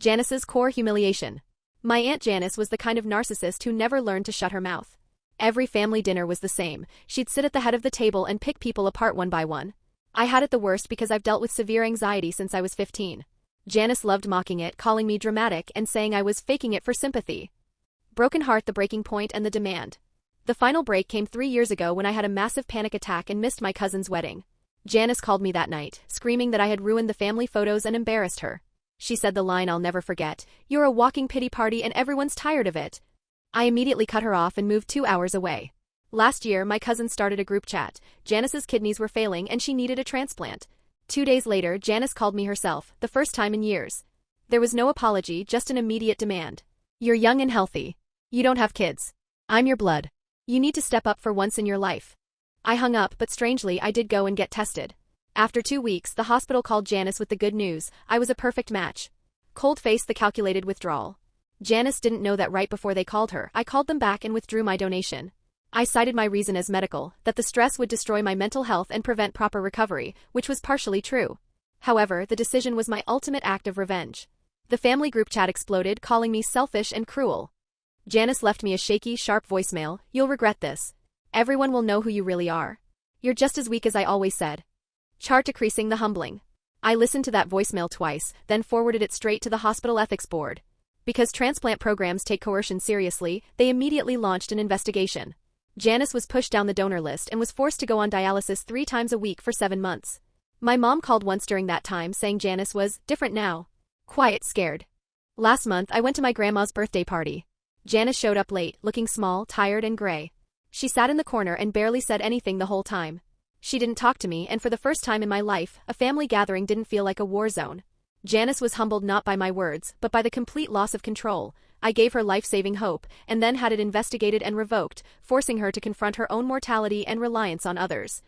Janice's core humiliation. My Aunt Janice was the kind of narcissist who never learned to shut her mouth. Every family dinner was the same. She'd sit at the head of the table and pick people apart one by one. I had it the worst because I've dealt with severe anxiety since I was 15. Janice loved mocking it, calling me dramatic and saying I was faking it for sympathy. Broken heart, the breaking point, and the demand. The final break came 3 years ago when I had a massive panic attack and missed my cousin's wedding. Janice called me that night, screaming that I had ruined the family photos and embarrassed her. She said the line I'll never forget, "You're a walking pity party and everyone's tired of it." I immediately cut her off and moved 2 hours away. Last year, my cousin started a group chat. Janice's kidneys were failing and she needed a transplant. 2 days later, Janice called me herself, the first time in years. There was no apology, just an immediate demand. "You're young and healthy. You don't have kids. I'm your blood. You need to step up for once in your life." I hung up, but strangely, I did go and get tested. After 2 weeks, the hospital called Janice with the good news: I was a perfect match. Cold-faced, the calculated withdrawal. Janice didn't know that right before they called her. I called them back and withdrew my donation. I cited my reason as medical, that the stress would destroy my mental health and prevent proper recovery, which was partially true. However, the decision was my ultimate act of revenge. The family group chat exploded, calling me selfish and cruel. Janice left me a shaky, sharp voicemail: "You'll regret this. Everyone will know who you really are. You're just as weak as I always said." Chart decreasing, the humbling. I listened to that voicemail twice, then forwarded it straight to the hospital ethics board. Because transplant programs take coercion seriously, they immediately launched an investigation. Janice was pushed down the donor list and was forced to go on dialysis 3 times a week for 7 months. My mom called once during that time saying Janice was different now. Quiet, scared. Last month, I went to my grandma's birthday party. Janice showed up late, looking small, tired, and gray. She sat in the corner and barely said anything the whole time. She didn't talk to me, and for the first time in my life, a family gathering didn't feel like a war zone. Janice was humbled not by my words, but by the complete loss of control. I gave her life-saving hope, and then had it investigated and revoked, forcing her to confront her own mortality and reliance on others.